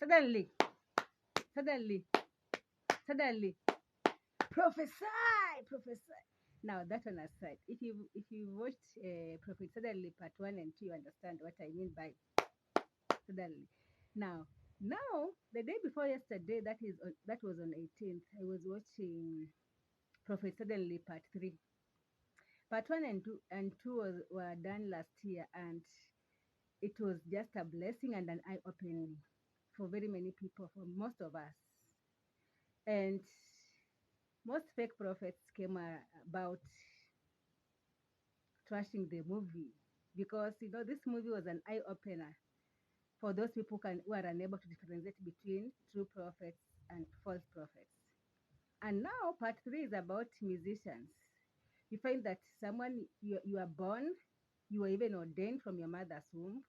Suddenly, suddenly, suddenly, prophesy. Now that one aside, if you watched Prophet Suddenly Part 1 and 2, you understand what I mean by suddenly. Now, now the day before yesterday, that was on 18th. I was watching Prophet Suddenly Part 3. Part 1 and 2 were done last year, and it was just a blessing and an eye opening for very many people, for most of us. And most fake prophets came about trashing the movie because this movie was an eye opener for those people who are unable to differentiate between true prophets and false prophets. And now part 3 is about musicians. You find that someone you are born, you are even ordained from your mother's womb,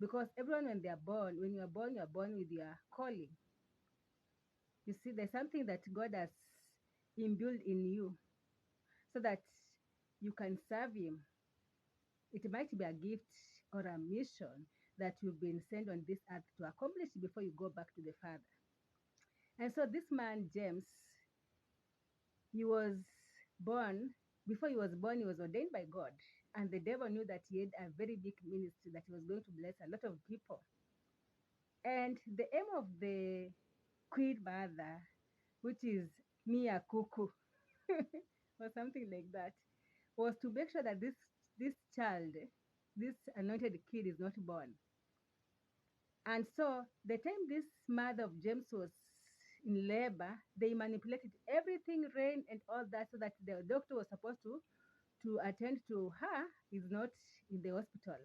because everyone when you are born with your calling. You see, there's something that God has imbued in you so that you can serve Him. It might be a gift or a mission that you've been sent on this earth to accomplish before you go back to the Father. And so this man, James, he was born, before he was born, he was ordained by God. And the devil knew that he had a very big ministry, that he was going to bless a lot of people. And the aim of the Queen Mother, which is Mia Kuku, or something like that, was to make sure that this child, this anointed kid, is not born. And so the time this mother of James was in labor, they manipulated everything, rain and all that, so that the doctor was supposed to attend to her is not in the hospital.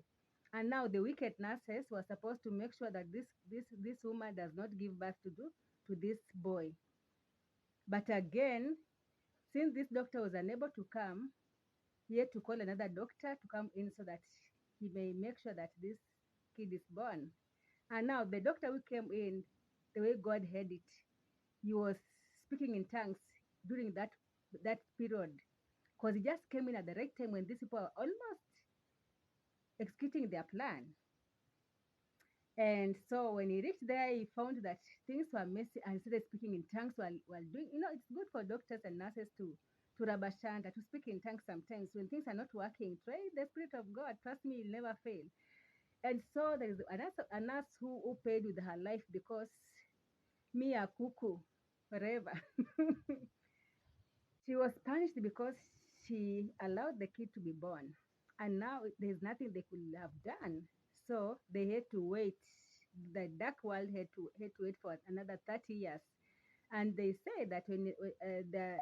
And now the wicked nurses were supposed to make sure that this woman does not give birth to this boy. But again, since this doctor was unable to come, he had to call another doctor to come in so that he may make sure that this kid is born. And now the doctor who came in, the way God had it, he was speaking in tongues during that period, because he just came in at the right time when these people were almost executing their plan. And so when he reached there, he found that things were messy, and he started speaking in tongues while doing. It's good for doctors and nurses to rabashanda, to speak in tongues sometimes. When things are not working, try the Spirit of God. Trust me, you'll never fail. And so there is a nurse who paid with her life, because Mia Kuku, forever. She was punished because she allowed the kid to be born. And now there's nothing they could have done. So they had to wait. The dark world had to wait for another 30 years. And they say that there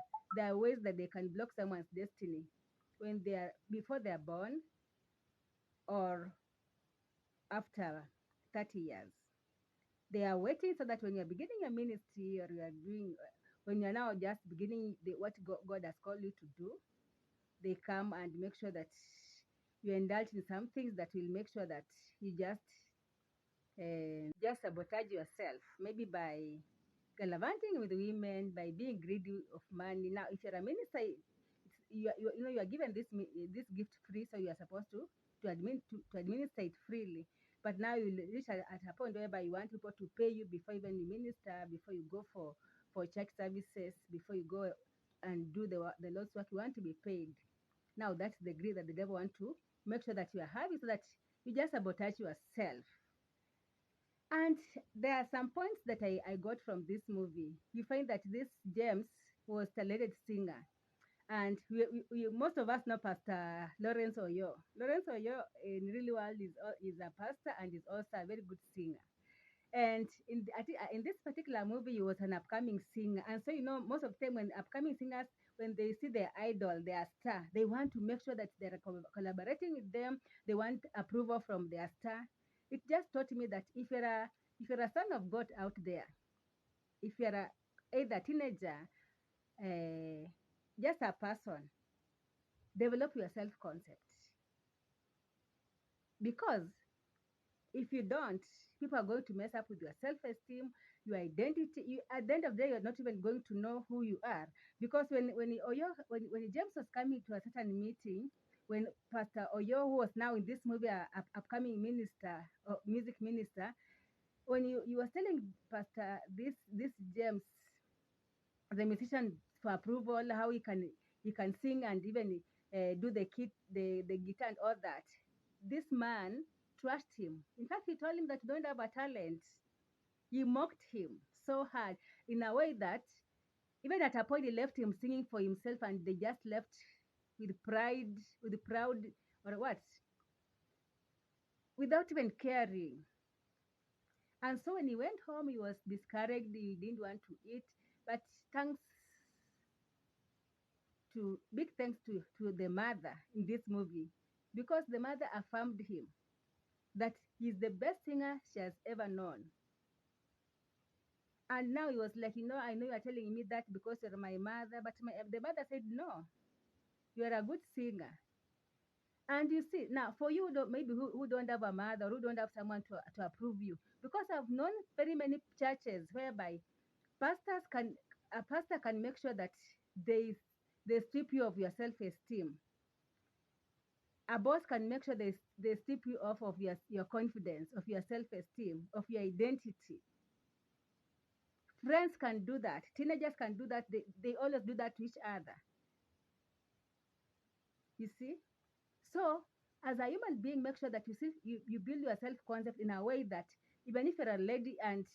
are ways that they can block someone's destiny when before they're born or after 30 years. They are waiting so that when you're beginning a ministry, or when you're now just beginning what God has called you to do, they come and make sure that you indulge in some things that will make sure that you just sabotage yourself, maybe by gallivanting with women, by being greedy of money. Now, if you're a minister, you are given this gift free, so you are supposed to administer it freely. But now you reach at a point whereby you want people to pay you before even you minister, before you go for church services, before you go and do the Lord's work. You want to be paid. Now that's the greed that the devil want to make sure that you are having, so that you just sabotage yourself. And there are some points that I got from this movie. You find that this James was a talented singer. And most of us know Pastor Lawrence Oyo. Lawrence Oyo in real world is a pastor and is also a very good singer. And in this particular movie, he was an upcoming singer. And so, most of the time when upcoming singers, when they see their idol, their star, they want to make sure that they're collaborating with them. They want approval from their star. It just taught me that if you're a son of God out there, if you're either a teenager, uh, just a person, develop your self-concept. Because if you don't, people are going to mess up with your self-esteem, your identity. At the end of the day, you're not even going to know who you are. Because when James was coming to a certain meeting, when Pastor Oyo, who was now in this movie, upcoming minister, or music minister, when you was telling Pastor this James, the musician, for approval, how he can sing and even do the guitar and all that. This man trashed him. In fact, he told him that you don't have a talent. He mocked him so hard in a way that even at a point he left him singing for himself, and they just left with pride, with proud, or what, without even caring. And so when he went home, he was discouraged. He didn't want to eat. But thanks big thanks to the mother in this movie, because the mother affirmed him that he's the best singer she has ever known. And now he was like, I know you are telling me that because you're my mother, but the mother said, no, you are a good singer. And you see, now for you, maybe who don't have a mother, who don't have someone to approve you, because I've known very many churches whereby pastors can a pastor can make sure that they they strip you of your self-esteem. A boss can make sure they strip you off of your confidence, of your self-esteem, of your identity. Friends can do that. Teenagers can do that. They always do that to each other. You see? So, as a human being, make sure that you build your self-concept in a way that even if you're a lady and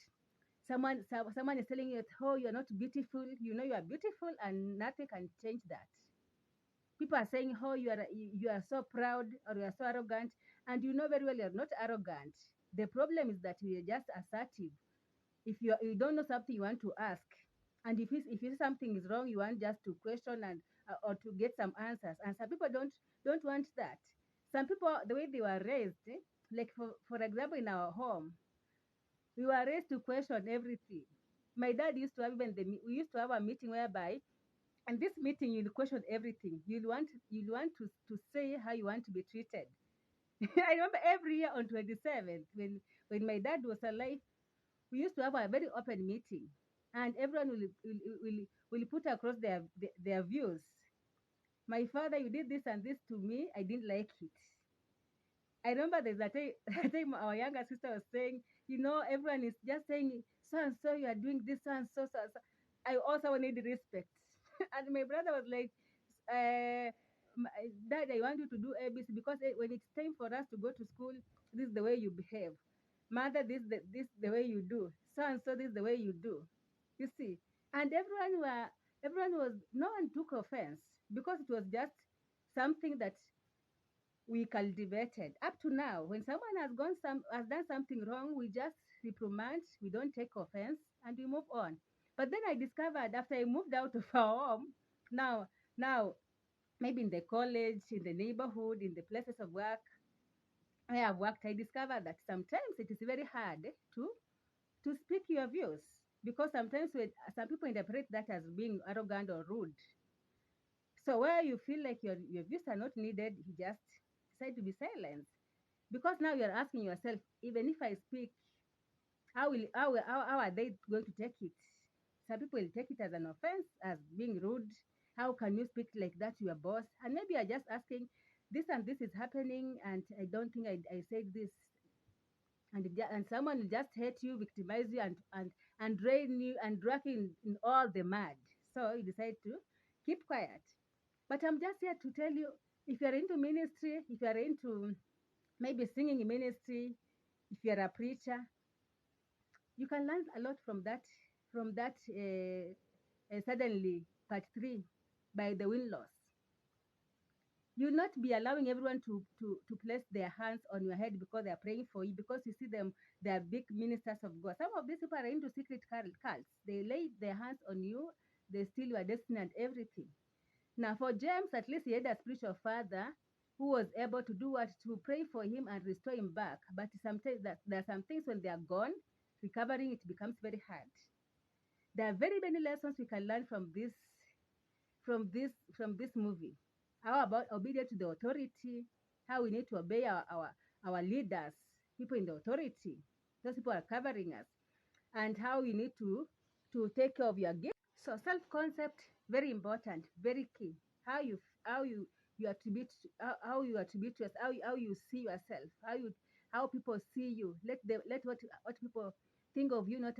someone is telling you that, oh, you're not beautiful, you know you are beautiful and nothing can change that. People are saying, oh, you are so proud or you are so arrogant, and you know very well you're not arrogant. The problem is that you're just assertive. If you don't know something, you want to ask, and if something is wrong, you want just to question and or to get some answers. And some people don't want that. Some people, the way they were raised, like for example, in our home, we were raised to question everything. My dad used to have we used to have a meeting whereby, and this meeting you'll question everything. You'll want to say how you want to be treated. I remember every year on 27th, when my dad was alive, we used to have a very open meeting, and everyone will put across their views. My father, you did this and this to me, I didn't like it. I remember there's a time, a time our younger sister was saying, everyone is just saying, so and so, you are doing this, so and so, so and so. I also need respect. And my brother was like, uh, Dad, I want you to do ABC because when it's time for us to go to school, this is the way you behave. Mother, this the way you do. So and so, this is the way you do. You see, and everyone was no one took offense because it was just something that we cultivated up to now. When someone has done something wrong, we just reprimand, we don't take offense, and we move on. But then I discovered after I moved out of our home, now maybe in the college, in the neighborhood, in the places of work where I've worked, I discovered that sometimes it is very hard to speak your views, because sometimes when some people interpret that as being arrogant or rude. So where you feel like your views are not needed, you just decide to be silent. Because now you're asking yourself, even if I speak, how are they going to take it? Some people will take it as an offense, as being rude. How can you speak like that to your boss? And maybe you're just asking, this and this is happening, and I don't think I said this. And someone will just hate you, victimize you, and drain you and drag you in all the mud. So you decide to keep quiet. But I'm just here to tell you, if you're into ministry, if you're into maybe singing in ministry, if you're a preacher, you can learn a lot from that suddenly part 3 by the win-loss. You'll not be allowing everyone to place their hands on your head because they're praying for you, because you see them, they're big ministers of God. Some of these people are into secret cults. They lay their hands on you, they steal your destiny and everything. Now, for James, at least he had a spiritual father who was able to do what, to pray for him and restore him back. But sometimes there are some things when they are gone, recovering it becomes very hard. There are very many lessons we can learn from this movie. How about obedience to the authority? How we need to obey our leaders, people in the authority. Those people are covering us, and how we need to take care of your gift. So self-concept, very important, very key. How you attribute, how you attribute yourself, how you see yourself, how people see you. Let what people think of you not